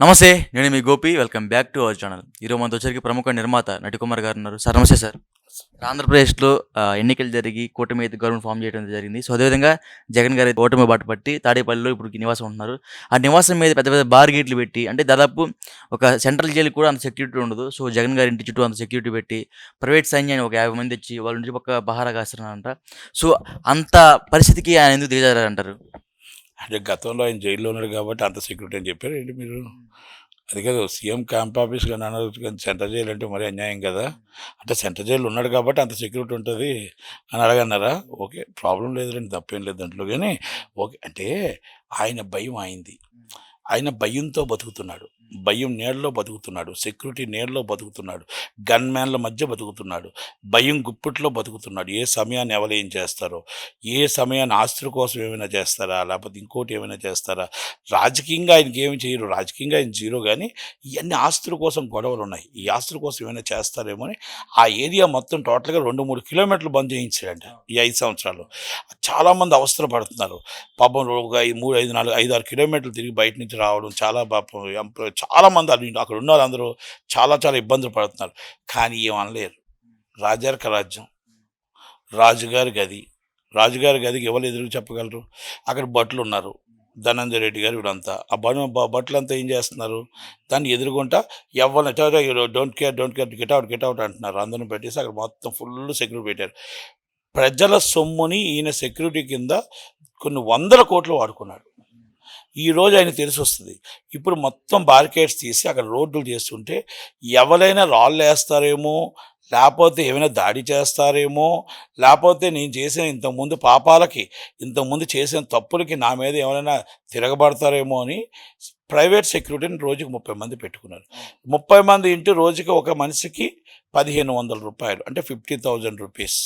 నమస్తే. నేను మీ Gopi. Welcome back to our channel. ఈరోజు మనతో వచ్చరికి ప్రముఖ నిర్మాత నటికుమార్ గారు ఉన్నారు. సార్ నమస్తే సార్. ఆంధ్రప్రదేశ్‌లో ఎన్నికలు జరిగి కూటమి అయితే గవర్నమెంట్ ఫార్మ్ చేయడం జరిగింది. సో, అదేవిధంగా జగన్ గారు అయితే ఓటమి బాట పట్టి తాడేపల్లిలో ఇప్పుడు నివాసం ఉంటున్నారు. ఆ నివాసం మీద పెద్ద పెద్ద బార్ గేట్లు పెట్టి, అంటే దాదాపు ఒక సెంట్రల్ జైలుకి కూడా అంత సెక్యూరిటీ ఉండదు. సో, జగన్ గారి ఇంటి చుట్టూ అంత సెక్యూరిటీ పెట్టి, ప్రైవేట్ సైన్యాన్ని ఒక 50 మంది తెచ్చి వాళ్ళ ఇంటి పక్క పహారా కాస్తున్నారంట. సో, అంత పరిస్థితికి ఆయన ఎందుకు దిగజారారంటారు? అంటే గతంలో ఆయన జైల్లో ఉన్నాడు కాబట్టి అంత సెక్యూరిటీ అని చెప్పారు ఏంటి మీరు? అది కాదు, సీఎం క్యాంప్ ఆఫీస్ కానీ అన్నారు కానీ సెంట్రల్ జైలు అంటే మరీ అన్యాయం కదా. అంటే సెంట్రల్ జైలు ఉన్నాడు కాబట్టి అంత సెక్యూరిటీ ఉంటుంది అని అడగన్నారా? ఓకే, ప్రాబ్లం లేదులేండి, తప్పేం లేదు దాంట్లో. కానీ ఓకే అంటే ఆయన భయం అయింది, ఆయన భయంతో బతుకుతున్నాడు, భయం నీడలో బతుకుతున్నాడు, సెక్యూరిటీ నీడలో బతుకుతున్నాడు, గన్ మ్యాన్ల మధ్య బతుకుతున్నాడు, భయం గుప్పిట్లో బతుకుతున్నాడు. ఏ సమయాన్ని ఎవరు ఏం చేస్తారో, ఏ సమయాన్ని ఆస్తుల కోసం ఏమైనా చేస్తారా, లేకపోతే ఇంకోటి ఏమైనా చేస్తారా. రాజకీయంగా ఆయనకి ఏమి చేయరు, రాజకీయంగా ఆయన జీరో. కానీ ఇవన్నీ ఆస్తుల కోసం గొడవలు ఉన్నాయి, ఈ ఆస్తుల కోసం ఏమైనా చేస్తారేమో అని ఆ ఏరియా మొత్తం టోటల్గా 2-3 కిలోమీటర్లు బంద్ చేయించాడంట ఈ 5 సంవత్సరాలు. చాలామంది అవస్థలు పడుతున్నారు పాపం. ఒక 3-5-4-5-6 కిలోమీటర్లు తిరిగి బయట నుంచి రావడం చాలా పాపం. చాలామంది అక్కడ ఉన్న వాళ్ళందరూ చాలా చాలా ఇబ్బందులు పడుతున్నారు. కానీ ఏమనలేరు. రాజార్క రాజ్యం, రాజుగారి గది, రాజుగారి గదికి ఎవరు ఎదురు చెప్పగలరు? అక్కడ భటులు ఉన్నారు, ధనంజయ రెడ్డి గారు, వీళ్ళంతా ఆ భటులంతా ఏం చేస్తున్నారు? దాన్ని ఎదుర్కొంటా ఎవరిని డోంట్ కేర్ గెట్ అవుట్ అంటున్నారు. అందరిని పెట్టేసి అక్కడ మొత్తం ఫుల్ సెక్యూరిటీ పెట్టారు. ప్రజల సొమ్ముని ఈయన సెక్యూరిటీ కింద కొన్ని 100 కోట్లు వాడుకున్నాడు. ఈరోజు ఆయన తెలిసి వస్తుంది. ఇప్పుడు మొత్తం బారికేడ్స్ తీసి అక్కడ రోడ్లు చేస్తుంటే ఎవరైనా రాళ్ళు వేస్తారేమో, లేకపోతే ఏమైనా దాడి చేస్తారేమో, లేకపోతే నేను చేసిన ఇంతకుముందు పాపాలకి, ఇంతకుముందు చేసిన తప్పులకి నా మీద ఎవరైనా తిరగబడతారేమో అని ప్రైవేట్ సెక్యూరిటీని రోజుకి 30 మంది పెట్టుకున్నారు. 30 మంది ఇంటూ రోజుకి ఒక మనిషికి 1500 రూపాయలు, అంటే 50,000 rupees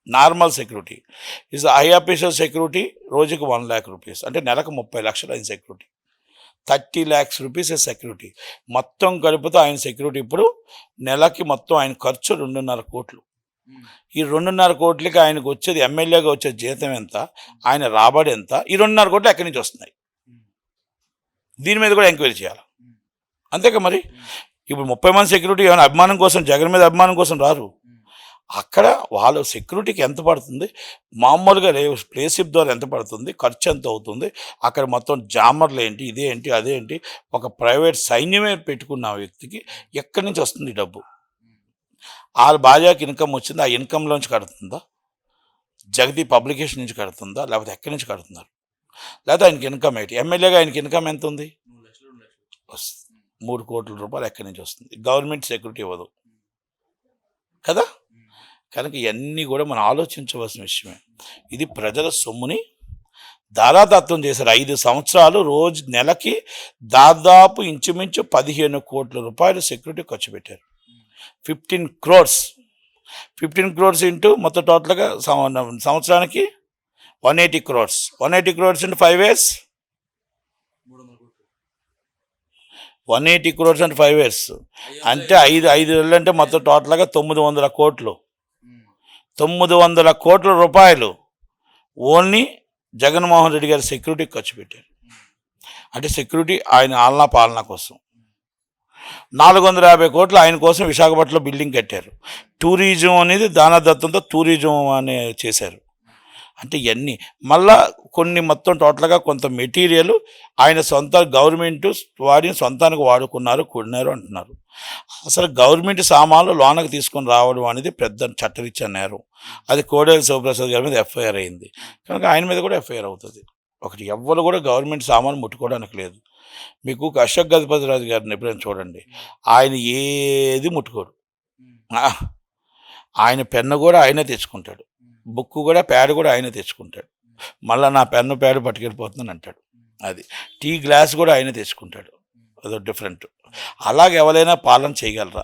normal security. Is high officer security రోజుకి 1 lakh రూపీస్, అంటే నెలకు 30 లక్షలు ఆయన సెక్యూరిటీ. 30 lakhs rupees security. మొత్తం కలుపుతూ ఆయన సెక్యూరిటీ ఇప్పుడు నెలకి మొత్తం ఆయన ఖర్చు 2.5 కోట్లు. ఈ 2.5 కోట్లకి ఆయనకు వచ్చేది, ఎమ్మెల్యేగా వచ్చే జీతం ఎంత, ఆయన రాబడి ఎంత, ఈ 2.5 కోట్లు ఎక్కడి నుంచి వస్తున్నాయి? దీని మీద కూడా ఎంక్వైరీ చేయాలి. అంతేకా మరి. ఇప్పుడు 30 మంది సెక్యూరిటీ ఏమైనా అభిమానం కోసం, జగన్ మీద అభిమానం కోసం రారు. అక్కడ వాళ్ళ సెక్యూరిటీకి ఎంత పడుతుంది, మామూలుగా ప్లేసిప్ ద్వారా ఎంత పడుతుంది, ఖర్చు ఎంత అవుతుంది, అక్కడ మొత్తం జామర్లు ఏంటి, ఇదేంటి అదేంటి, ఒక ప్రైవేట్ సైన్యమే పెట్టుకున్న వ్యక్తికి ఎక్కడి నుంచి వస్తుంది డబ్బు? వాళ్ళ భార్యకి ఇన్కమ్ వచ్చింది, ఆ ఇన్కంలోంచి కడుతుందా, జగతి పబ్లికేషన్ నుంచి కడుతుందా, లేకపోతే ఎక్కడి నుంచి కడుతున్నారు? లేకపోతే ఆయనకి ఇన్కమ్ ఏంటి? ఎమ్మెల్యేగా ఆయనకి ఇన్కమ్ ఎంత ఉంది? 3 కోట్ల రూపాయలు ఎక్కడి నుంచి వస్తుంది? గవర్నమెంట్ సెక్యూరిటీ ఇవ్వదు కదా. కనుక ఇవన్నీ కూడా మనం ఆలోచించవలసిన విషయమే. ఇది ప్రజల సొమ్ముని ధారాదత్తం చేశారు. 5 సంవత్సరాలు రోజు నెలకి దాదాపు ఇంచుమించు 15 కోట్ల రూపాయలు సెక్యూరిటీ ఖర్చు పెట్టారు. 15 crores ఇంటూ మొత్తం టోటల్గా సంవత్సరానికి 180 crores. 180 crores into 5 years, 180 crores అంటే 5 years అంటే 5 ఏళ్ళు అంటే మొత్తం టోటల్గా 900 కోట్లు. 900 కోట్ల రూపాయలు ఓన్లీ జగన్మోహన్ రెడ్డి గారి సెక్యూరిటీకి ఖర్చు పెట్టారు. అంటే సెక్యూరిటీ ఆయన ఆలనా పాలన కోసం. 450 కోట్లు ఆయన కోసం విశాఖపట్నంలో బిల్డింగ్ కట్టారు. టూరిజం అనేది దానదత్తంతో టూరిజం అనే చేశారు. అంటే ఇవన్నీ మళ్ళా కొన్ని మొత్తం టోటల్గా కొంత మెటీరియల్ ఆయన సొంత గవర్నమెంట్ వాడిని సొంతానికి వాడుకున్నారు, కొన్నారు అంటున్నారు. అసలు గవర్నమెంట్ సామాన్లు లోనకి తీసుకొని రావడం అనేది పెద్ద చట్టరీత్యా నేరం. అది కోడేరు శివప్రసాద్ గారి మీద ఎఫ్ఐఆర్ అయింది కనుక ఆయన మీద కూడా ఎఫ్ఐఆర్ అవుతుంది. ఒకటి, ఎవ్వరు కూడా గవర్నమెంట్ సామాను ముట్టుకోవడానికి లేదు. మీకు అశోక్ గజపతిరాజు గారిని ఎప్పుడైనా చూడండి, ఆయన ఏది ముట్టుకోడు. ఆయన పెన్ను కూడా ఆయనే తెచ్చుకుంటాడు, బుక్ కూడా, ప్యాడ్ కూడా ఆయనే తెచ్చుకుంటాడు. మళ్ళీ నా పెన్ను ప్యాడ్ పట్టుకెళ్ళిపోతుందని అంటాడు. అది టీ గ్లాస్ కూడా ఆయనే తెచ్చుకుంటాడు. అదో డిఫరెంట్. అలాగే ఎవరైనా పాలన చేయగలరా?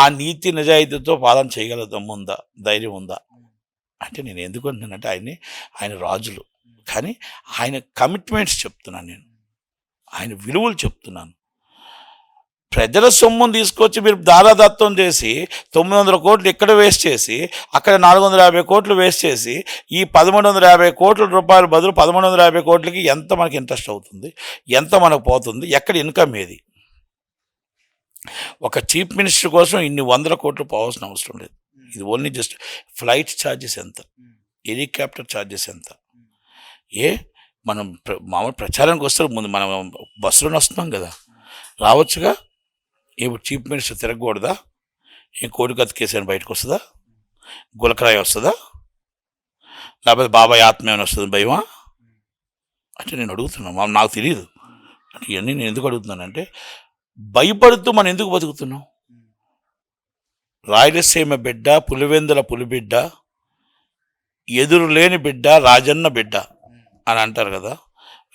ఆ నీతి నిజాయితీతో పాలన చేయగల దమ్ము ఉందా, ధైర్యం ఉందా అంటే నేను ఎందుకు అంటున్నానంటే ఆయన రాజులు, కానీ ఆయన కమిట్మెంట్స్ చెప్తున్నాను, నేను ఆయన విలువలు చెప్తున్నాను. ప్రజల సొమ్మును తీసుకొచ్చి మీరు దారాదత్తం చేసి 900 కోట్లు ఇక్కడ వేస్ట్ చేసి అక్కడ 450 కోట్లు వేస్ట్ చేసి ఈ 1350 కోట్ల రూపాయల బదులు 1350 కోట్లకి ఎంత మనకి ఇంట్రెస్ట్ అవుతుంది, ఎంత మనకు పోతుంది, ఎక్కడ ఇన్కమ్ ఏది? ఒక చీఫ్ మినిస్టర్ కోసం ఇన్ని 100 కోట్లు పోవాల్సిన అవసరం లేదు. ఇది ఓన్లీ జస్ట్ ఫ్లైట్ ఛార్జెస్ ఎంత, హెలికాప్టర్ ఛార్జెస్ ఎంత? మనం మామూలు ప్రచారానికి వస్తే ముందు మనం బస్సులోనే వస్తున్నాం కదా, రావచ్చుగా. ఇప్పుడు చీఫ్ మినిస్టర్ తిరగకూడదా? ఏం కోడికత్తి కేసు బయటకు వస్తుందా? గులకరాయి వస్తుందా? లేకపోతే బాబాయ్ ఆత్మ ఏమైనా వస్తుంది భయమా? అంటే నేను అడుగుతున్నా, నాకు తెలియదు అంటే ఇవన్నీ నేను ఎందుకు అడుగుతున్నానంటే, భయపడుతూ మనం ఎందుకు బతుకుతున్నాం? రాయలసీమ బిడ్డ, పులివెందుల పులిబిడ్డ, ఎదురు లేని బిడ్డ, రాజన్న బిడ్డ అని అంటారు కదా.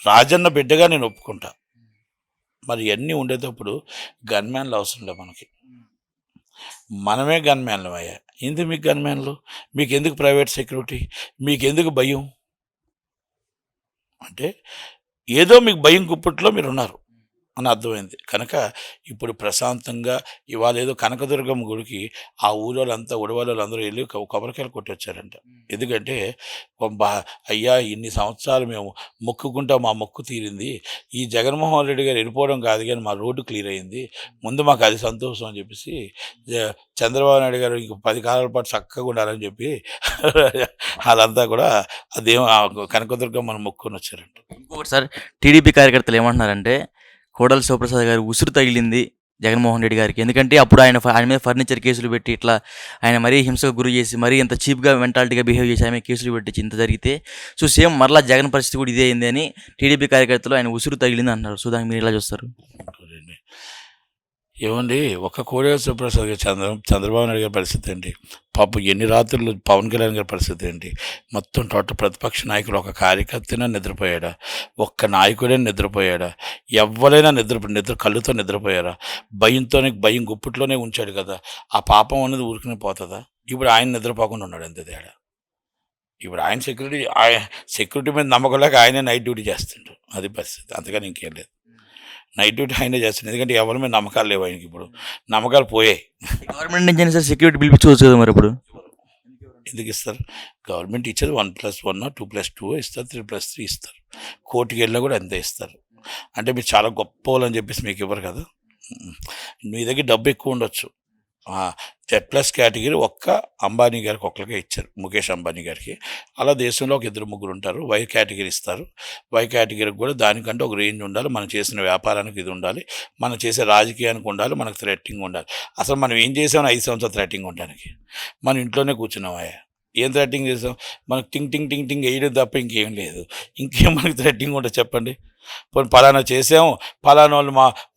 రాజన్న బిడ్డగా నేను ఒప్పుకుంటా. మరి ఇవన్నీ ఉండేటప్పుడు గన్మ్యాన్లు అవసరం లేదు మనకి. మనమే గన్మ్యాన్లు అయ్యా. ఎందుకు మీకు గన్మ్యాన్లు? మీకు ఎందుకు ప్రైవేట్ సెక్యూరిటీ? మీకు ఎందుకు భయం? అంటే ఏదో మీకు భయం గుప్పట్లో మీరు ఉన్నారు అని అర్థమైంది. కనుక ఇప్పుడు ప్రశాంతంగా ఇవాళ ఏదో కనకదుర్గమ్మ గుడికి ఆ ఊళ్ళోళ్ళంతా ఉడవాళ్ళందరూ వెళ్ళి కొబ్బరికాయలు కొట్టొచ్చారంట. ఎందుకంటే అయ్యా ఇన్ని సంవత్సరాలు మేము మొక్కుకుంటా మా మొక్కు తీరింది, ఈ జగన్మోహన్ రెడ్డి గారు వెళ్ళిపోవడం కాదు కానీ మా రోడ్డు క్లియర్ అయింది, ముందు మాకు అది సంతోషం అని చెప్పేసి చంద్రబాబు నాయుడు గారు ఇంక 10 కాలాల పాటు చక్కగా ఉండాలని చెప్పి అదంతా కూడా అదేమో కనకదుర్గమ్మను మొక్కుని వచ్చారంట. ఇంకొకటి సార్, టీడీపీ కార్యకర్తలు ఏమంటున్నారంటే కోడల శివప్రసాద్ గారు ఉసురు తగిలింది జగన్మోహన్ రెడ్డి గారికి. ఎందుకంటే అప్పుడు ఆయన మీద ఫర్నిచర్ కేసులు పెట్టి ఇట్లా ఆయన మరీ హింసకు గురి చేసి మరీ ఇంత చీప్గా మెంటాలిటీగా బిహేవ్ చేసి ఆమె కేసులు పెట్టించి ఇంత జరిగితే సో సేమ్ మరలా జగన్ పరిస్థితి కూడా ఇదే అయింది అని టీడీపీ కార్యకర్తలు ఆయన ఉసురు తగిలింది అంటున్నారు. సో దానికి మీరు ఎలా చూస్తారు? ఏమండి, ఒక కోడెల శివప్రసాద్ గారు చంద్రబాబు నాయుడు గారి పరిస్థితి ఏంటి? పాపం ఎన్ని రాత్రులు పవన్ కళ్యాణ్ గారి పరిస్థితి ఏంటి? మొత్తం టోటల్ ప్రతిపక్ష నాయకులు ఒక కార్యకర్తైనా నిద్రపోయాడా? ఒక్క నాయకుడే నిద్రపోయాడా? ఎవరైనా నిద్ర కళ్ళుతో నిద్రపోయారా? భయం గుప్పట్లోనే ఉంచాడు కదా. ఆ పాపం అనేది ఊరికనే పోతుందా? ఇప్పుడు ఆయన నిద్రపోకుండా ఉన్నాడు, అంతే తేడా. ఇప్పుడు ఆయన సెక్యూరిటీ మీద నమ్మకం లేక ఆయనే నైట్ డ్యూటీ చేస్తుంటారు. అది పరిస్థితి, అంతగాని ఇంకేం లేదు. నైట్ డ్యూటీ ఆయనే చేస్తుంది. ఎందుకంటే ఎవరి మీద నమ్మకాలు లేవు ఆయనకి. ఇప్పుడు నమ్మకాలు పోయాయి. గవర్నమెంట్ నుంచి సార్ సెక్యూరిటీ పిలిపించుకోవచ్చు కదా మరి ఇప్పుడు? ఎందుకు ఇస్తారు? గవర్నమెంట్ ఇచ్చేది 1+1 2+2 ఇస్తారు, 3+3 ఇస్తారు. కోర్టుకి వెళ్ళినా కూడా అంతే ఇస్తారు. అంటే మీరు చాలా గొప్ప వాళ్ళని చెప్పేసి మీకు ఇవ్వరు కదా. మీ దగ్గర డబ్బు ఎక్కువ ఉండొచ్చు. Z+ కేటగిరీ ఒక్క అంబానీ గారికి ఒక్కరికే ఇచ్చారు, ముఖేష్ అంబానీ గారికి. అలా దేశంలో ఒక 2-3 ఉంటారు. Y కేటగిరీ ఇస్తారు. Y కేటగిరీకి కూడా దానికంటే ఒక రేంజ్ ఉండాలి. మనం చేసిన వ్యాపారానికి ఇది ఉండాలి, మనం చేసే రాజకీయానికి ఉండాలి, మనకు థ్రెట్టింగ్ ఉండాలి. అసలు మనం ఏం చేసామని 5 సంవత్సరాలు థ్రెట్టింగ్ ఉండడానికి మనం ఇంట్లోనే కూర్చున్నామయ్యా. ఏం థ్రెట్టింగ్ చేసాం? మనకు టింగ్ టింగ్ టింగ్ టింగ్ వేయడం తప్ప ఇంకేం లేదు. ఇంకేం మనకి థ్రెట్టింగ్ ఉంటుంది చెప్పండి? పోనీ పలానా చేసాం, పలానా వాళ్ళు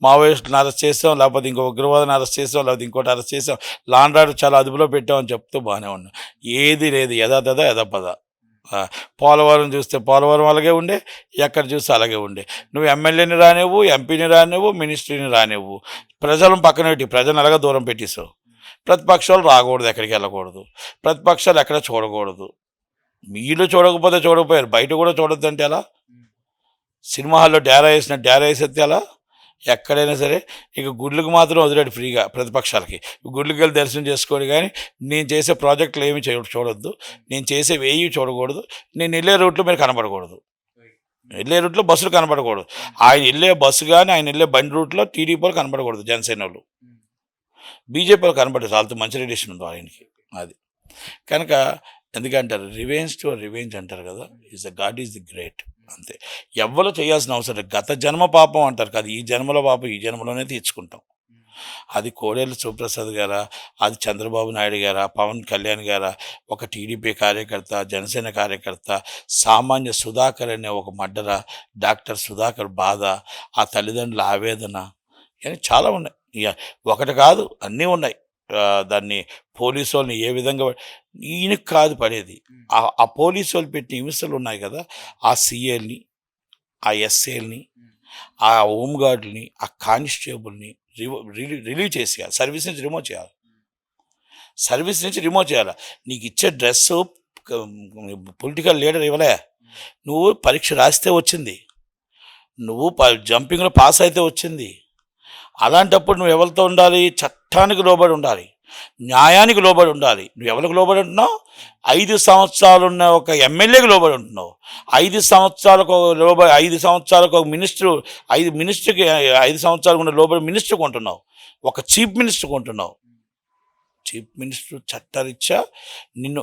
మావోయిస్టులను అరెస్ట్ చేసాం, లేకపోతే ఇంకో ఉగ్రవాదాన్ని అరెస్ట్ చేసాం, లేకపోతే ఇంకోటి అరెస్ట్ చేసాం, లాండ్ ఆర్డర్ చాలా అదుపులో పెట్టామని చెప్తూ బాగానే ఉన్నాం. ఏది లేదు, యథాపద. పోలవరం చూస్తే పోలవరం అలాగే ఉండే, ఎక్కడ చూస్తే అలాగే ఉండే. నువ్వు ఎమ్మెల్యేని రానివ్వు, ఎంపీని రానివ్వు, మినిస్ట్రీని రానివ్వు, ప్రజలను పక్కన పెట్టి ప్రజలను అలాగే దూరం పెట్టేసావు. ప్రతిపక్షాలు రాకూడదు, ఎక్కడికి వెళ్ళకూడదు, ప్రతిపక్షాలు ఎక్కడ చూడకూడదు. మీరు చూడకపోయారు, బయట కూడా చూడొద్దు అంటే ఎలా? సినిమా హాల్లో డేరా వేసేస్తే ఎలా? ఎక్కడైనా సరే ఇక గుళ్ళకి మాత్రం వదిలేడు ఫ్రీగా ప్రతిపక్షాలకి. గుళ్ళకి వెళ్ళి దర్శనం చేసుకోండి, కానీ నేను చేసే ప్రాజెక్టులు ఏమి చూడొద్దు, నేను చేసేవి ఏవి చూడకూడదు, నేను వెళ్ళే రూట్లో మీరు కనపడకూడదు, వెళ్ళే రూట్లో బస్సులు కనపడకూడదు. ఆయన వెళ్ళే బస్సు కానీ ఆయన వెళ్ళే బండి రూట్లో టీడీపీ వాళ్ళు కనపడకూడదు, జనసేన వాళ్ళు, బీజేపీ వాళ్ళు కనపడదు. వాళ్ళతో మంచి రిలేషన్ ఉంది ఆయనకి. అది కనుక ఎందుకంటారు, రివెంజ్ అంటారు కదా, గాడ్ ఈజ్ ది గ్రేట్. అంతే, ఎవ్వరూ చేయాల్సిన అవసరం లేదు. గత జన్మ పాపం అంటారు కదా, ఈ జన్మలో పాపం ఈ జన్మలోనే తీర్చుకుంటాం. అది కోడెల శివప్రసాద్ గారా, అది చంద్రబాబు నాయుడు గారా, పవన్ కళ్యాణ్ గారా, ఒక టీడీపీ కార్యకర్త, జనసేన కార్యకర్త, సామాన్య సుధాకర్ అనే ఒక మర్డరా, డాక్టర్ సుధాకర్ బాధ, ఆ తల్లిదండ్రుల ఆవేదన, కానీ చాలా ఉన్నాయి. ఇక ఒకటి కాదు, అన్నీ ఉన్నాయి. దాన్ని పోలీసు వాళ్ళని ఏ విధంగా ఈయనకి కాదు పడేది, ఆ పోలీసు వాళ్ళు పెట్టిన హింసలు ఉన్నాయి కదా, ఆ సిఏల్ని, ఆ ఎస్ఏల్ని, ఆ హోంగార్డుని, ఆ కానిస్టేబుల్ని రిలీవ్ చేసేయాలి, సర్వీస్ నుంచి రిమూవ్ చేయాలి. నీకు ఇచ్చే డ్రెస్సు పొలిటికల్ లీడర్ ఇవ్వలే, నువ్వు పరీక్ష రాస్తే వచ్చింది, నువ్వు జంపింగ్లో పాస్ అయితే వచ్చింది. అలాంటప్పుడు నువ్వు ఎవరితో ఉండాలి? చట్టానికి లోబడి ఉండాలి, న్యాయానికి లోబడి ఉండాలి. నువ్వు ఎవరికి లోబడి ఉంటున్నావు? 5 సంవత్సరాలు ఉన్న ఒక ఎమ్మెల్యేకి లోబడి ఉంటున్నావు. 5 సంవత్సరాలకు లోబడి 5 సంవత్సరాలకు ఒక మినిస్టర్, 5 మినిస్టర్కి 5 సంవత్సరాలకు ఉన్న లోబడి మినిస్టర్ కొంటున్నావు. ఒక చీఫ్ మినిస్టర్ కొంటున్నావు. చీఫ్ మినిస్టర్ చట్టరీత్యా నిన్ను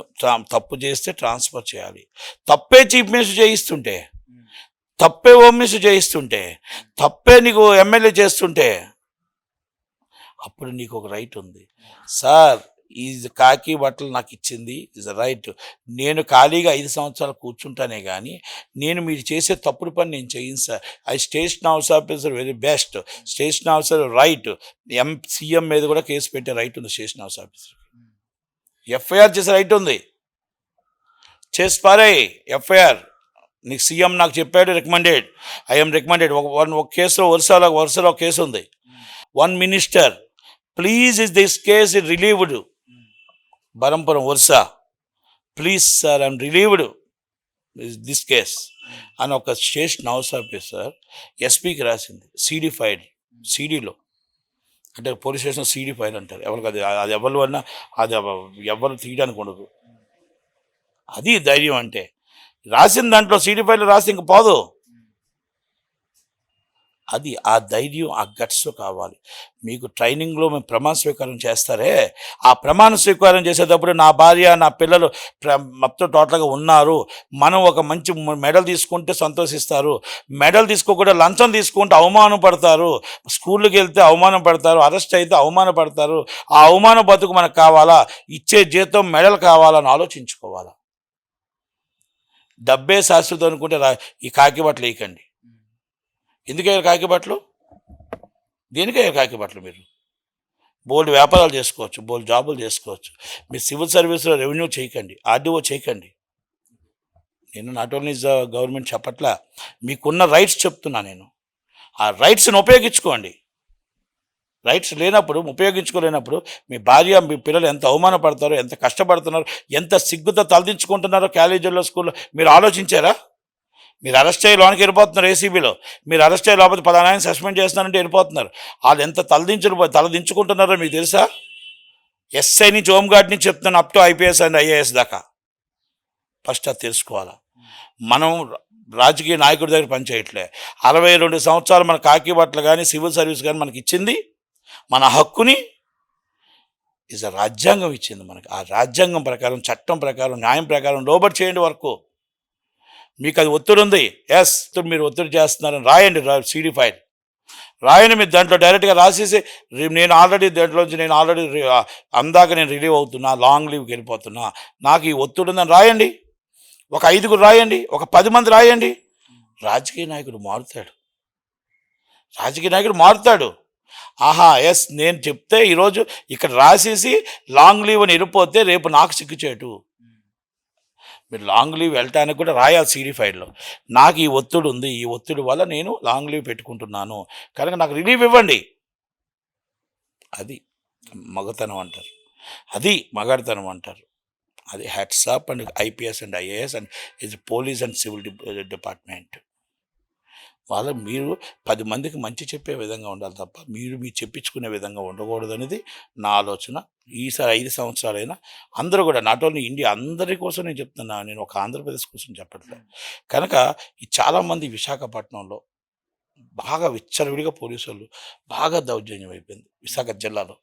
తప్పు చేస్తే ట్రాన్స్ఫర్ చేయాలి. తప్పే చీఫ్ మినిస్టర్ చేయిస్తుంటే, తప్పే హోమ్ మినిస్టర్ చేయిస్తుంటే, తప్పే నీకు ఎమ్మెల్యే చేస్తుంటే, అప్పుడు నీకు ఒక రైట్ ఉంది. సార్ ఈ కాకి బట్టలు నాకు ఇచ్చింది ఇస్ రైట్. నేను ఖాళీగా 5 సంవత్సరాలు కూర్చుంటానే కానీ నేను మీరు చేసే తప్పుడు పని నేను చేయను sir. Station house officer very best. Station officer right. CM మీద కూడా కేసు పెట్టే రైట్ ఉంది స్టేషన్ హౌస్ ఆఫీసర్. ఎఫ్ఐఆర్ చేసే రైట్ ఉంది. చేసి పారే ఎఫ్ఐఆర్. నీకు సీఎం నాకు చెప్పాడు రికమెండెడ్, ఐఎమ్ రికమెండెడ్. ఒక కేసులో వరుసలో కేసు ఉంది. 1 minister please is this case relieved, Barampuram వరుస, please sir I'm relieved this case అని ఒక స్టేషన్ హౌస్ ఆఫీసర్ ఎస్పీకి రాసింది. సీడీ ఫైల్, సీడీలో అంటే పోలీస్ స్టేషన్ సీడీ ఫైల్ అంటారు. ఎవరికి అది ఎవరు అన్నా అది ఎవరు తీయడానికి ఉండదు. అది ధైర్యం అంటే. రాసిన దాంట్లో సీడీ ఫైల్ రాసి ఇంక పోదు. అది ఆ ధైర్యం, ఆ గట్స్ కావాలి మీకు. ట్రైనింగ్లో మేము ప్రమాణ స్వీకారం చేస్తారే, ఆ ప్రమాణ స్వీకారం చేసేటప్పుడు నా భార్య నా పిల్లలు మొత్తం టోటల్గా ఉన్నారు, మనం ఒక మంచి మెడల్ తీసుకుంటే సంతోషిస్తారు, మెడల్ తీసుకోకుండా లంచం తీసుకుంటే అవమానం పడతారు, స్కూళ్ళకి వెళ్తే అవమానం పడతారు, అరెస్ట్ అయితే అవమానం పడతారు. ఆ అవమాన బతుకు మనకు కావాలా? ఇచ్చే జీతం మెడల్ కావాలని ఆలోచించుకోవాలా. డబ్బే శాశ్వతం అనుకుంటే ఈ కాకి బట్టలు వేయకండి. ఎందుకయ్యారు కాకి బట్టలు? దేనికయ్యారు కాకి బట్టలు? మీరు బోల్డ్ వ్యాపారాలు చేసుకోవచ్చు, బోల్డ్ జాబులు చేసుకోవచ్చు. మీరు సివిల్ సర్వీస్లో రెవెన్యూ చేయకండి, ఆర్డీఓ చేయకండి. నేను నాట్ ఓన్లీ గవర్నమెంట్ చెప్పట్లా, మీకున్న రైట్స్ చెప్తున్నా నేను. ఆ రైట్స్ని ఉపయోగించుకోండి. రైట్స్ లేనప్పుడు, ఉపయోగించుకోలేనప్పుడు మీ భార్య మీ పిల్లలు ఎంత అవమానపడతారో, ఎంత కష్టపడుతున్నారో, ఎంత సిగ్గుతో తలదించుకుంటున్నారో కాలేజీల్లో, స్కూల్లో మీరు ఆలోచించారా? మీరు అరెస్ట్ అయ్యి లోనికి వెళ్ళిపోతున్నారు ఏసీబీలో. మీరు అరెస్ట్ అయ్యి లోపల 10 సస్పెండ్ చేస్తున్నారంటే వెళ్ళిపోతున్నారు. వాళ్ళు ఎంత తలదించుకుంటున్నారో మీకు తెలుసా? ఎస్ఐ నుంచి హోంగార్డ్ నుంచి చెప్తున్నాను, up to IPS and IAS దాకా. ఫస్ట్ అది తెలుసుకోవాలా. మనం రాజకీయ నాయకుడి దగ్గర పనిచేయట్లే. 62 సంవత్సరాలు మన కాకి బట్టలు కానీ సివిల్ సర్వీస్ కానీ మనకి ఇచ్చింది, మన హక్కుని ఇస్ రాజ్యాంగం ఇచ్చింది మనకి. ఆ రాజ్యాంగం ప్రకారం, చట్టం ప్రకారం, న్యాయం ప్రకారం లోబడి చేయండి వర్క్. మీకు అది ఒత్తిడి ఉంది, ఎస్ మీరు ఒత్తిడి చేస్తున్నారని రాయండి. సీడీ ఫైల్ రాయండి. మీరు దాంట్లో డైరెక్ట్గా రాసేసి నేను ఆల్రెడీ అందాక నేను రిలీవ్ అవుతున్నా, లాంగ్ లీవ్కి వెళ్ళిపోతున్నా, నాకు ఈ ఒత్తిడి ఉందని రాయండి. ఒక 5గురు రాయండి, ఒక 10 మంది రాయండి. రాజకీయ నాయకుడు మారుతాడు. ఆహా ఎస్ నేను చెప్తే ఈరోజు ఇక్కడ రాసేసి లాంగ్ లీవ్ అని వెళ్ళిపోతే రేపు నాకు సిగ్గుచేటు. మీరు లాంగ్ లీవ్ వెళ్ళటానికి కూడా రాయాలి సీడీ ఫైల్లో. నాకు ఈ ఒత్తిడి ఉంది, ఈ ఒత్తిడి వల్ల నేను లాంగ్ లీవ్ పెట్టుకుంటున్నాను కనుక నాకు రిలీవ్ ఇవ్వండి. అది మగతనం అంటారు, అది మగాడితనం అంటారు. అది heads up and IPS and IAS and is police and civil department. మీరు 10 మందికి మంచి చెప్పే విధంగా ఉండాలి తప్ప మీరు చెప్పించుకునే విధంగా ఉండకూడదు అనేది నా ఆలోచన. ఈసారి 5 సంవత్సరాలైనా అందరూ కూడా, నాట్ ఓన్లీ ఇండియా, అందరి కోసం నేను చెప్తున్నా, నేను ఒక ఆంధ్రప్రదేశ్ కోసం చెప్పట్లేదు. కనుక ఈ చాలామంది విశాఖపట్నంలో బాగా విచ్చలవిడిగా పోలీసు వాళ్ళు బాగా దౌర్జన్యం అయిపోయింది విశాఖ జిల్లాలో.